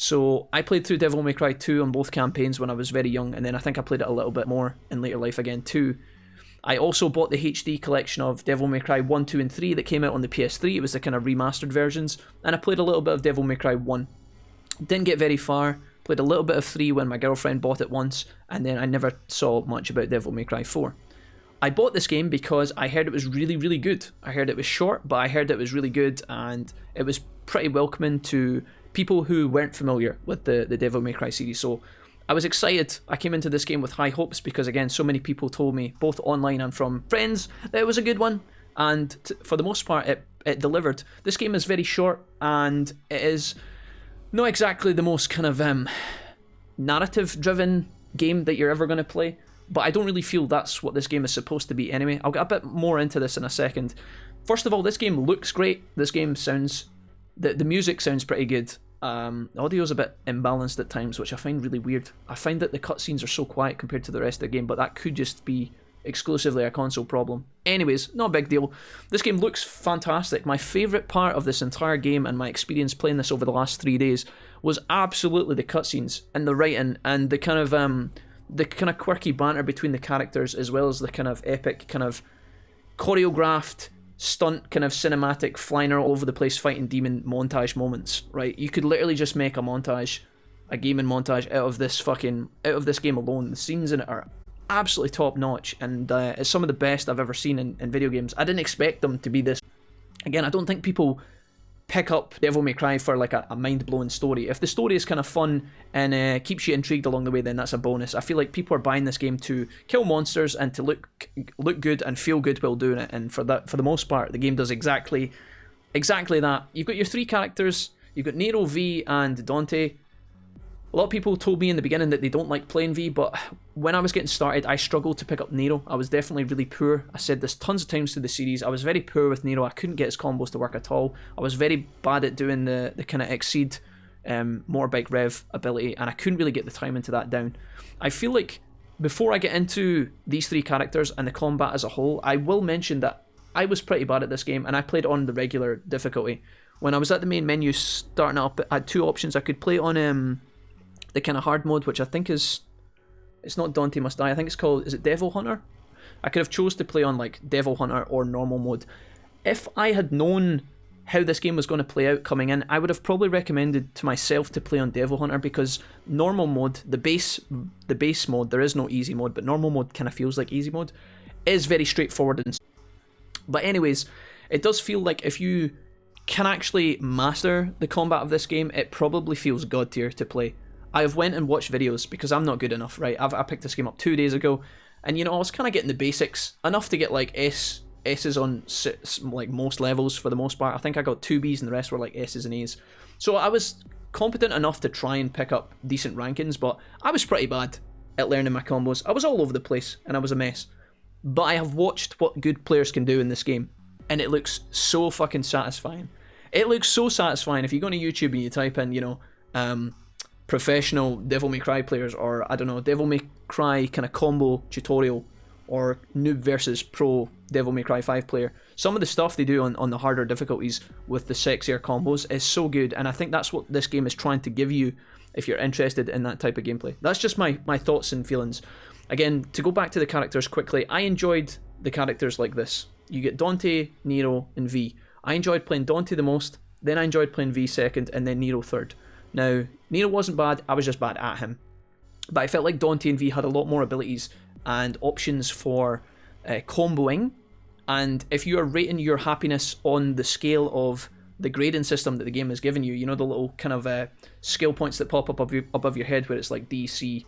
So I played through Devil May Cry 2 on both campaigns when I was very young, and then I think I played it a little bit more in later life again too. I also bought the HD collection of Devil May Cry 1, 2 and 3 that came out on the PS3. It was the kind of remastered versions, and I played a little bit of Devil May Cry 1. Didn't get very far, played a little bit of 3 when my girlfriend bought it once, and then I never saw much about Devil May Cry 4. I bought this game because I heard it was really, really good. I heard it was short, but I heard it was really good, and it was pretty welcoming to people who weren't familiar with the Devil May Cry series. So I was excited. I came into this game with high hopes because, again, so many people told me, both online and from friends, that it was a good one. And for the most part, it delivered. This game is very short, and it is not exactly the most kind of narrative-driven game that you're ever going to play. But I don't really feel that's what this game is supposed to be anyway. I'll get a bit more into this in a second. First of all, this game looks great. This game sounds... The music sounds pretty good. Audio's a bit imbalanced at times, which I find really weird. I find that the cutscenes are so quiet compared to the rest of the game, but that could just be exclusively a console problem. Anyways, not a big deal. This game looks fantastic. My favourite part of this entire game and my experience playing this over the last 3 days was absolutely the cutscenes and the writing and the kind of quirky banter between the characters, as well as the kind of epic, kind of choreographed, stunt, kind of cinematic, flying all over the place fighting demon montage moments, right? You could literally just make a gaming montage out of this game alone. The scenes in it are absolutely top notch, and it's some of the best I've ever seen in video games. I didn't expect them to be this. Again, I don't think people pick up Devil May Cry for like a mind-blowing story. If the story is kind of fun and keeps you intrigued along the way, then that's a bonus. I feel like people are buying this game to kill monsters and to look good and feel good while doing it, and for the most part, the game does exactly that. You've got your 3 characters. You've got Nero, V, and Dante. A lot of people told me in the beginning that they don't like playing V, but when I was getting started, I struggled to pick up Nero. I was definitely really poor. I said this tons of times through the series. I was very poor with Nero. I couldn't get his combos to work at all. I was very bad at doing the kind of exceed motorbike rev ability, and I couldn't really get the time into that down. I feel like before I get into these 3 characters and the combat as a whole, I will mention that I was pretty bad at this game, and I played on the regular difficulty. When I was at the main menu starting up, I had 2 options. I could play on the kind of hard mode, which I think is... It's not Dante Must Die, I think it's called... Is it Devil Hunter? I could have chose to play on like Devil Hunter or normal mode. If I had known how this game was going to play out coming in, I would have probably recommended to myself to play on Devil Hunter, because normal mode, the base mode, there is no easy mode, but normal mode kind of feels like easy mode, is very straightforward. But anyways, it does feel like if you can actually master the combat of this game, it probably feels god tier to play. I have went and watched videos because I'm not good enough, right? I picked this game up 2 days ago, and I was kind of getting the basics, enough to get like S's on like most levels for the most part. I think I got 2 B's and the rest were like S's and A's. So I was competent enough to try and pick up decent rankings, but I was pretty bad at learning my combos. I was all over the place, and I was a mess. But I have watched what good players can do in this game, and it looks so fucking satisfying. It looks so satisfying. If you go on YouTube and you type in, professional Devil May Cry players, or I don't know, Devil May Cry kind of combo tutorial, or noob versus pro Devil May Cry 5 player, some of the stuff they do on the harder difficulties with the sexier combos is so good, and I think that's what this game is trying to give you if you're interested in that type of gameplay. That's just my thoughts and feelings. Again, to go back to the characters quickly, I enjoyed the characters like this. You get Dante, Nero, and V. I enjoyed playing Dante the most, then I enjoyed playing V second, and then Nero third. Now, Nero wasn't bad, I was just bad at him. But I felt like Dante and V had a lot more abilities and options for comboing. And if you are rating your happiness on the scale of the grading system that the game has given you, the little kind of skill points that pop up above your head where it's like D, C,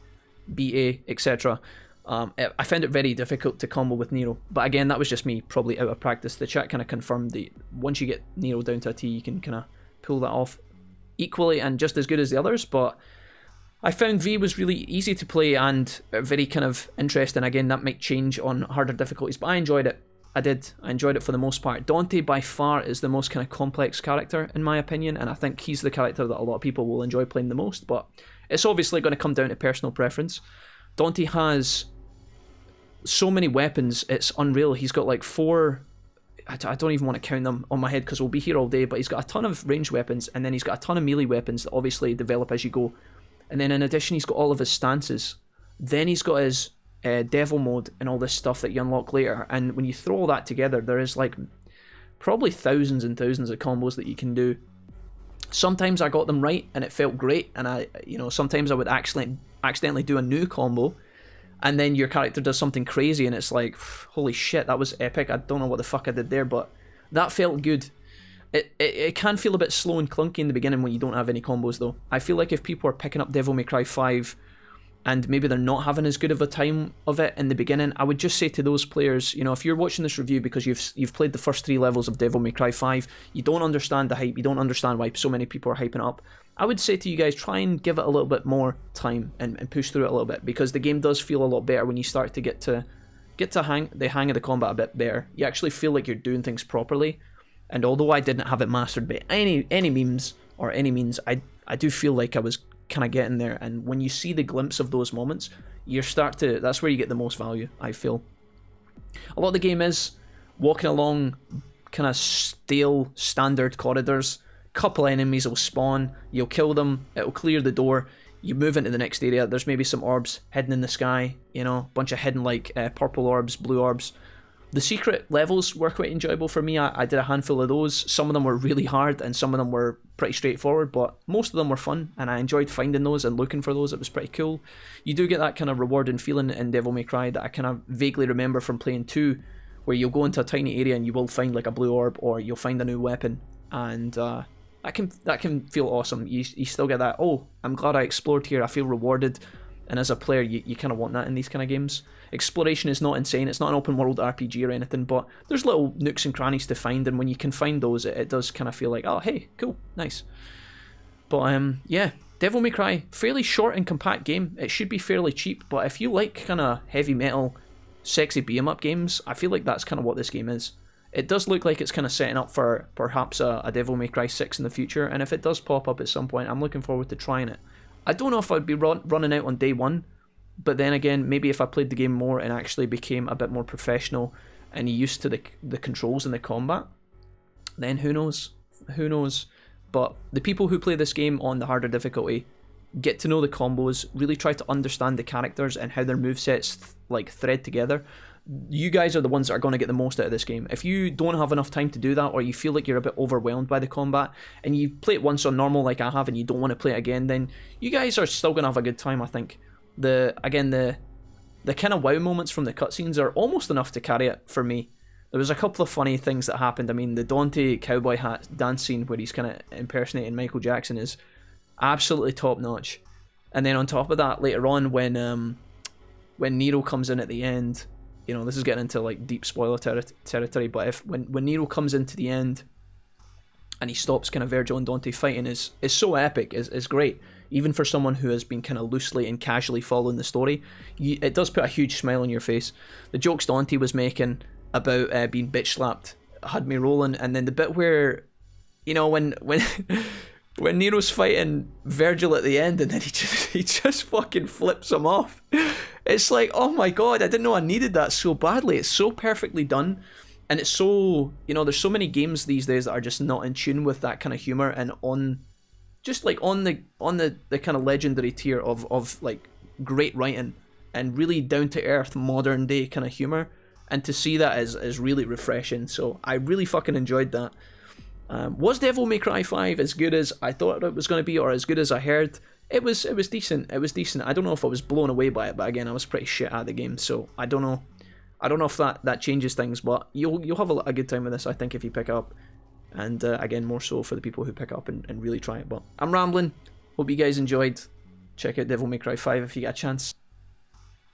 B, A, etc. I found it very difficult to combo with Nero. But again, that was just me probably out of practice. The chat kind of confirmed that once you get Nero down to a T, you can kind of pull that off equally and just as good as the others. But I found V was really easy to play and very kind of interesting. Again, that might change on harder difficulties, but I enjoyed it. I enjoyed it for the most part. Dante by far is the most kind of complex character in my opinion, and I think he's the character that a lot of people will enjoy playing the most, but it's obviously going to come down to personal preference. Dante has so many weapons, it's unreal. He's got like 4 I don't even want to count them on my head because we'll be here all day, but he's got a ton of ranged weapons, and then he's got a ton of melee weapons that obviously develop as you go. And then in addition, he's got all of his stances. Then he's got his devil mode and all this stuff that you unlock later. And when you throw all that together, there is like probably thousands and thousands of combos that you can do. Sometimes I got them right and it felt great, and sometimes I would accidentally do a new combo, and then your character does something crazy and it's like, holy shit, that was epic. I don't know what the fuck I did there, but that felt good. It can feel a bit slow and clunky in the beginning when you don't have any combos though. I feel like if people are picking up Devil May Cry 5 and maybe they're not having as good of a time of it in the beginning, I would just say to those players, if you're watching this review because you've played the first 3 levels of Devil May Cry 5, you don't understand the hype, you don't understand why so many people are hyping it up, I would say to you guys, try and give it a little bit more time and push through it a little bit, because the game does feel a lot better when you start to get the hang of the combat a bit better. You actually feel like you're doing things properly. And although I didn't have it mastered by any means, I do feel like I was kind of getting there. And when you see the glimpse of those moments, that's where you get the most value, I feel. A lot of the game is walking along kind of stale standard corridors. Couple enemies will spawn, you'll kill them, it'll clear the door, you move into the next area, there's maybe some orbs hidden in the sky, bunch of hidden like purple orbs, blue orbs. The secret levels were quite enjoyable for me. I did a handful of those. Some of them were really hard and some of them were pretty straightforward, but most of them were fun and I enjoyed finding those and looking for those. It was pretty cool. You do get that kind of rewarding feeling in Devil May Cry that I kind of vaguely remember from playing 2, where you'll go into a tiny area and you will find like a blue orb or you'll find a new weapon, and that can feel awesome. You still get that, oh, I'm glad I explored here, I feel rewarded. And as a player, you kind of want that in these kind of games. Exploration is not insane, it's not an open world RPG or anything, but there's little nooks and crannies to find, and when you can find those, it does kind of feel like, oh, hey, cool, nice. But yeah, Devil May Cry, fairly short and compact game. It should be fairly cheap, but if you like kind of heavy metal, sexy beat-em-up games, I feel like that's kind of what this game is. It does look like it's kind of setting up for perhaps a Devil May Cry 6 in the future, and if it does pop up at some point, I'm looking forward to trying it. I don't know if I'd be running out on day one, but then again, maybe if I played the game more and actually became a bit more professional and used to the controls and the combat, then who knows? Who knows? But the people who play this game on the harder difficulty get to know the combos, really try to understand the characters and how their movesets thread together. You guys are the ones that are going to get the most out of this game. If you don't have enough time to do that, or you feel like you're a bit overwhelmed by the combat, and you play it once on normal like I have and you don't want to play it again, then you guys are still going to have a good time, I think. The kind of wow moments from the cutscenes are almost enough to carry it for me. There was a couple of funny things that happened. I mean, the Dante cowboy hat dance scene where he's kind of impersonating Michael Jackson is absolutely top notch. And then on top of that, later on when Nero comes in at the end, this is getting into like deep spoiler territory, but when Nero comes into the end and he stops kind of Virgil and Dante fighting is so epic, is great. Even for someone who has been kind of loosely and casually following the story, it does put a huge smile on your face. The jokes Dante was making about being bitch slapped had me rolling, and then the bit where, when when Nero's fighting Virgil at the end and then he just fucking flips him off. It's like, oh my god, I didn't know I needed that so badly. It's so perfectly done. And it's so, there's so many games these days that are just not in tune with that kind of humor and on the kind of legendary tier of like great writing and really down to earth modern day kind of humor. And to see that is really refreshing. So I really fucking enjoyed that. Was Devil May Cry 5 as good as I thought it was going to be, or as good as I heard? It was decent. It was decent. I don't know if I was blown away by it, but again, I was pretty shit at the game, so I don't know. I don't know if that changes things, but you'll have a good time with this, I think, if you pick it up. And again, more so for the people who pick it up and really try it. But I'm rambling. Hope you guys enjoyed. Check out Devil May Cry 5 if you get a chance.